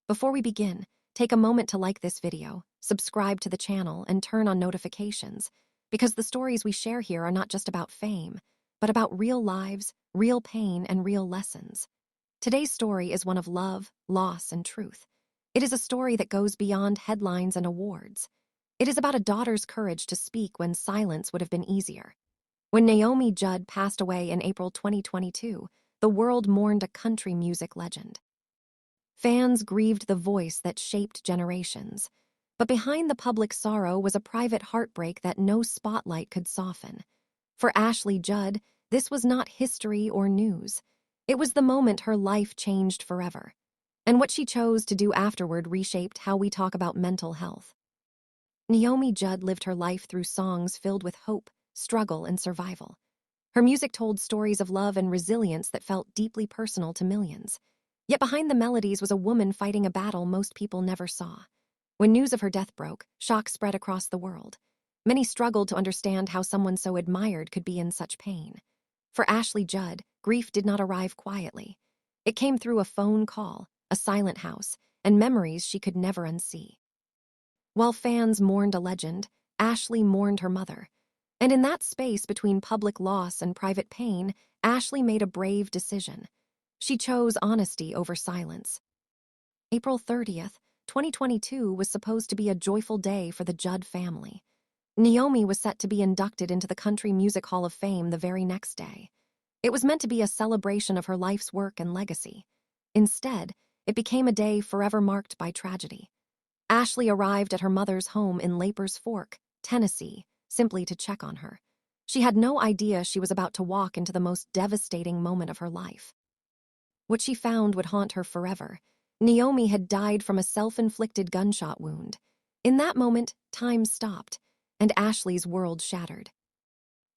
Before we begin, take a moment to like this video, subscribe to the channel, and turn on notifications, because the stories we share here are not just about fame, but about real lives, real pain, and real lessons. Today's story is one of love, loss, and truth. It is a story that goes beyond headlines and awards. It is about a daughter's courage to speak when silence would have been easier. When Naomi Judd passed away in April 2022, the world mourned a country music legend. Fans grieved the voice that shaped generations. But behind the public sorrow was a private heartbreak that no spotlight could soften. For Ashley Judd, this was not history or news. It was the moment her life changed forever. And what she chose to do afterward reshaped how we talk about mental health. Naomi Judd lived her life through songs filled with hope, struggle, and survival. Her music told stories of love and resilience that felt deeply personal to millions. Yet behind the melodies was a woman fighting a battle most people never saw. When news of her death broke, shock spread across the world. Many struggled to understand how someone so admired could be in such pain. For Ashley Judd, grief did not arrive quietly. It came through a phone call, a silent house, and memories she could never unsee. While fans mourned a legend, Ashley mourned her mother. And in that space between public loss and private pain, Ashley made a brave decision. She chose honesty over silence. April 30th, 2022 was supposed to be a joyful day for the Judd family. Naomi was set to be inducted into the Country Music Hall of Fame the very next day. It was meant to be a celebration of her life's work and legacy. Instead, it became a day forever marked by tragedy. Ashley arrived at her mother's home in Lapers Fork, Tennessee, simply to check on her. She had no idea she was about to walk into the most devastating moment of her life. What she found would haunt her forever. Naomi had died from a self-inflicted gunshot wound. In that moment, time stopped, and Ashley's world shattered.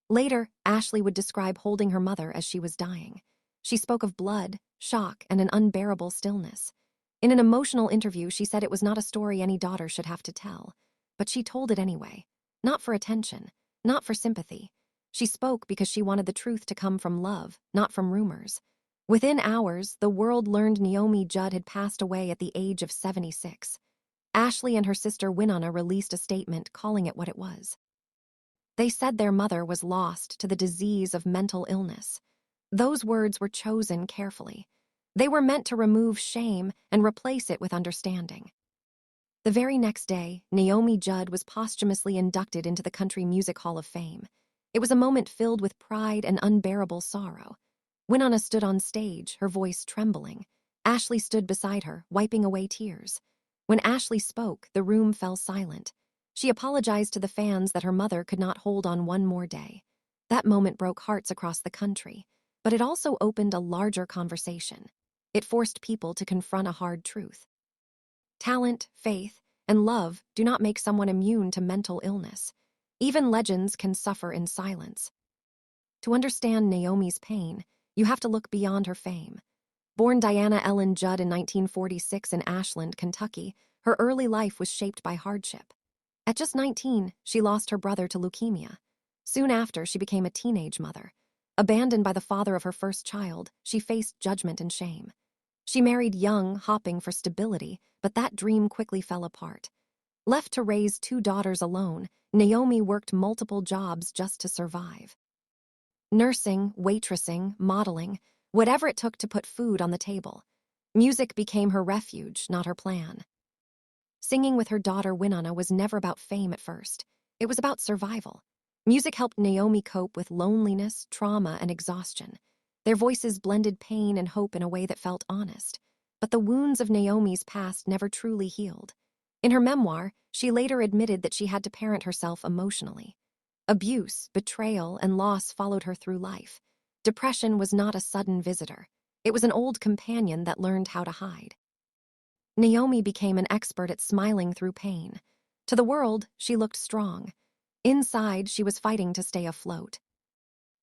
Later, Ashley would describe holding her mother as she was dying. She spoke of blood, shock, and an unbearable stillness. In an emotional interview, she said it was not a story any daughter should have to tell. But she told it anyway. Not for attention, not for sympathy. She spoke because she wanted the truth to come from love, not from rumors. Within hours, the world learned Naomi Judd had passed away at the age of 76. Ashley and her sister Winona released a statement calling it what it was. They said their mother was lost to the disease of mental illness. Those words were chosen carefully. They were meant to remove shame and replace it with understanding. The very next day, Naomi Judd was posthumously inducted into the Country Music Hall of Fame. It was a moment filled with pride and unbearable sorrow. Winona stood on stage, her voice trembling. Ashley stood beside her, wiping away tears. When Ashley spoke, the room fell silent. She apologized to the fans that her mother could not hold on one more day. That moment broke hearts across the country, but it also opened a larger conversation. It forced people to confront a hard truth. Talent, faith, and love do not make someone immune to mental illness. Even legends can suffer in silence. To understand Naomi's pain, you have to look beyond her fame. Born Diana Ellen Judd in 1946 in Ashland, Kentucky, her early life was shaped by hardship. At just 19, she lost her brother to leukemia. Soon after, she became a teenage mother. Abandoned by the father of her first child, she faced judgment and shame. She married young, hoping for stability, but that dream quickly fell apart. Left to raise 2 daughters alone, Naomi worked multiple jobs just to survive. Nursing, waitressing, modeling, whatever it took to put food on the table. Music became her refuge, not her plan. Singing with her daughter Winona was never about fame at first. It was about survival. Music helped Naomi cope with loneliness, trauma, and exhaustion. Their voices blended pain and hope in a way that felt honest. But the wounds of Naomi's past never truly healed. In her memoir, she later admitted that she had to parent herself emotionally. Abuse, betrayal, and loss followed her through life. Depression was not a sudden visitor. It was an old companion that learned how to hide. Naomi became an expert at smiling through pain. To the world, she looked strong. Inside, she was fighting to stay afloat.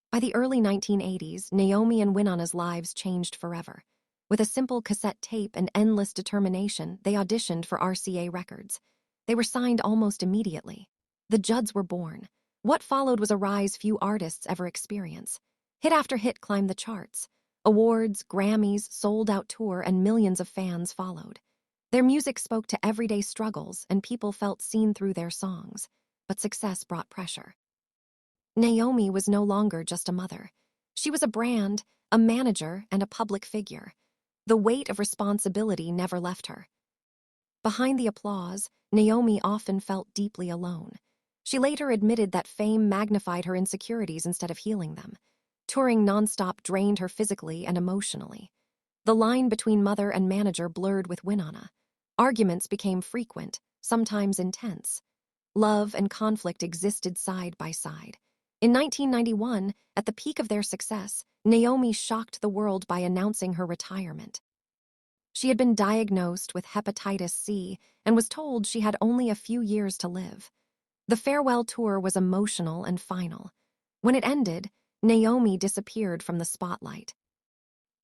By the early 1980s, Naomi and Winona's lives changed forever. With a simple cassette tape and endless determination, they auditioned for RCA Records. They were signed almost immediately. The Judds were born. What followed was a rise few artists ever experience. Hit after hit climbed the charts. Awards, Grammys, sold-out tour, and millions of fans followed. Their music spoke to everyday struggles, and people felt seen through their songs. But success brought pressure. Naomi was no longer just a mother. She was a brand, a manager, and a public figure. The weight of responsibility never left her. Behind the applause, Naomi often felt deeply alone. She later admitted that fame magnified her insecurities instead of healing them. Touring nonstop drained her physically and emotionally. The line between mother and manager blurred with Winona. Arguments became frequent, sometimes intense. Love and conflict existed side by side. In 1991, at the peak of their success, Naomi shocked the world by announcing her retirement. She had been diagnosed with hepatitis C and was told she had only a few years to live. The farewell tour was emotional and final. When it ended, Naomi disappeared from the spotlight.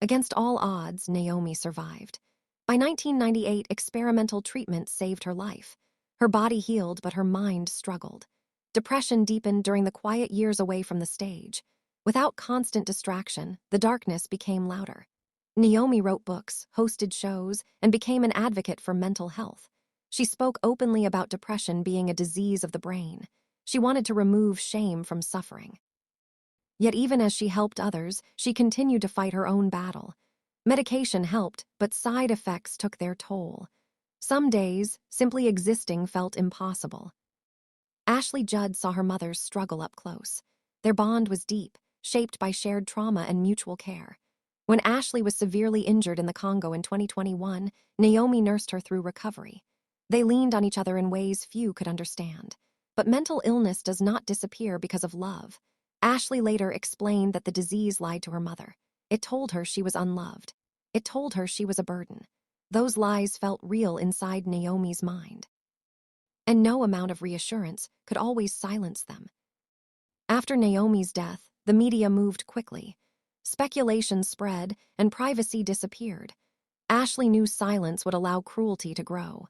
Against all odds, Naomi survived. By 1998, experimental treatment saved her life. Her body healed, but her mind struggled. Depression deepened during the quiet years away from the stage. Without constant distraction, the darkness became louder. Naomi wrote books, hosted shows, and became an advocate for mental health. She spoke openly about depression being a disease of the brain. She wanted to remove shame from suffering. Yet even as she helped others, she continued to fight her own battle. Medication helped, but side effects took their toll. Some days, simply existing felt impossible. Ashley Judd saw her mother's struggle up close. Their bond was deep, shaped by shared trauma and mutual care. When Ashley was severely injured in the Congo in 2021, Naomi nursed her through recovery. They leaned on each other in ways few could understand. But mental illness does not disappear because of love. Ashley later explained that the disease lied to her mother. It told her she was unloved. It told her she was a burden. Those lies felt real inside Naomi's mind. And no amount of reassurance could always silence them. After Naomi's death, the media moved quickly. Speculation spread, and privacy disappeared. Ashley knew silence would allow cruelty to grow.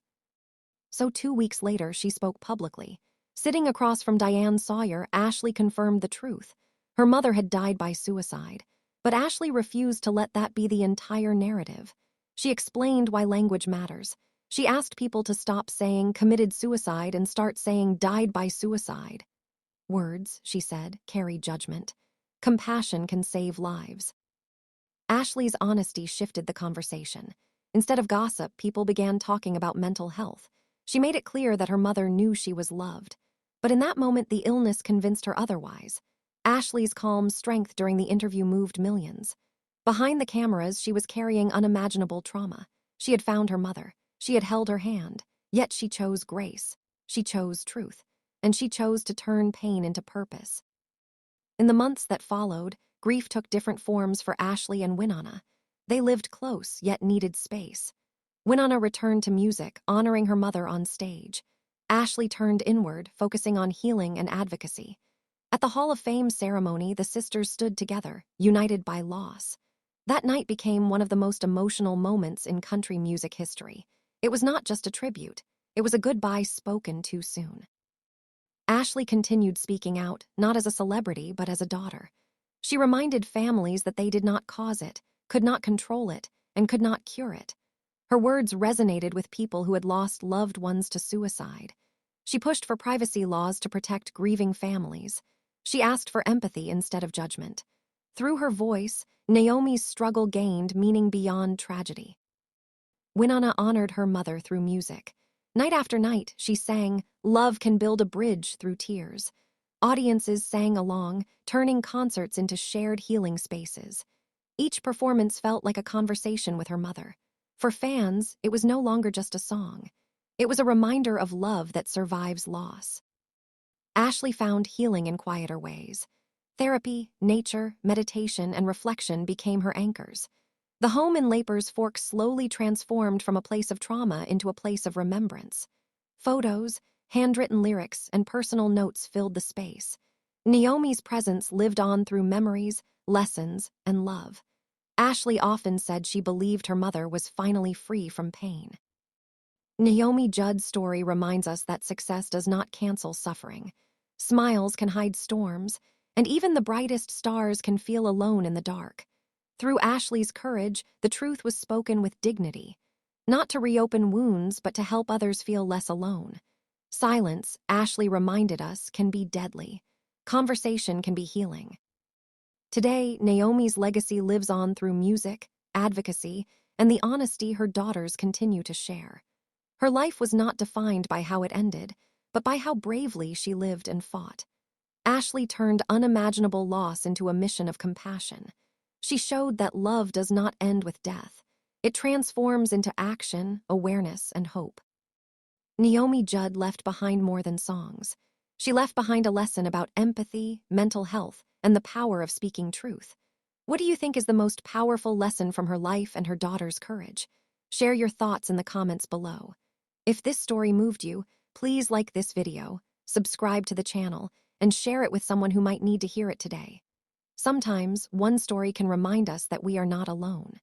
So 2 weeks later, she spoke publicly. Sitting across from Diane Sawyer, Ashley confirmed the truth. Her mother had died by suicide. But Ashley refused to let that be the entire narrative. She explained why language matters. She asked people to stop saying committed suicide and start saying died by suicide. Words, she said, carry judgment. Compassion can save lives. Ashley's honesty shifted the conversation. Instead of gossip, people began talking about mental health. She made it clear that her mother knew she was loved. But in that moment, the illness convinced her otherwise. Ashley's calm strength during the interview moved millions. Behind the cameras, she was carrying unimaginable trauma. She had found her mother. She had held her hand. Yet she chose grace. She chose truth. And she chose to turn pain into purpose. In the months that followed, grief took different forms for Ashley and Winona. They lived close, yet needed space. Winona returned to music, honoring her mother on stage. Ashley turned inward, focusing on healing and advocacy. At the Hall of Fame ceremony, the sisters stood together, united by loss. That night became one of the most emotional moments in country music history. It was not just a tribute. It was a goodbye spoken too soon. Ashley continued speaking out, not as a celebrity, but as a daughter. She reminded families that they did not cause it, could not control it, and could not cure it. Her words resonated with people who had lost loved ones to suicide. She pushed for privacy laws to protect grieving families. She asked for empathy instead of judgment. Through her voice, Naomi's struggle gained meaning beyond tragedy. Winona honored her mother through music. Night after night, she sang, "Love can build a bridge through tears." Audiences sang along, turning concerts into shared healing spaces. Each performance felt like a conversation with her mother. For fans, it was no longer just a song. It was a reminder of love that survives loss. Ashley found healing in quieter ways. Therapy, nature, meditation, and reflection became her anchors. The home in Lapers Fork slowly transformed from a place of trauma into a place of remembrance. Photos, handwritten lyrics, and personal notes filled the space. Naomi's presence lived on through memories, lessons, and love. Ashley often said she believed her mother was finally free from pain. Naomi Judd's story reminds us that success does not cancel suffering. Smiles can hide storms, and even the brightest stars can feel alone in the dark. Through Ashley's courage, the truth was spoken with dignity. Not to reopen wounds, but to help others feel less alone. Silence, Ashley reminded us, can be deadly. Conversation can be healing. Today, Naomi's legacy lives on through music, advocacy, and the honesty her daughters continue to share. Her life was not defined by how it ended, but by how bravely she lived and fought. Ashley turned unimaginable loss into a mission of compassion. She showed that love does not end with death. It transforms into action, awareness, and hope. Naomi Judd left behind more than songs. She left behind a lesson about empathy, mental health, and the power of speaking truth. What do you think is the most powerful lesson from her life and her daughter's courage? Share your thoughts in the comments below. If this story moved you, please like this video, subscribe to the channel, and share it with someone who might need to hear it today. Sometimes, one story can remind us that we are not alone.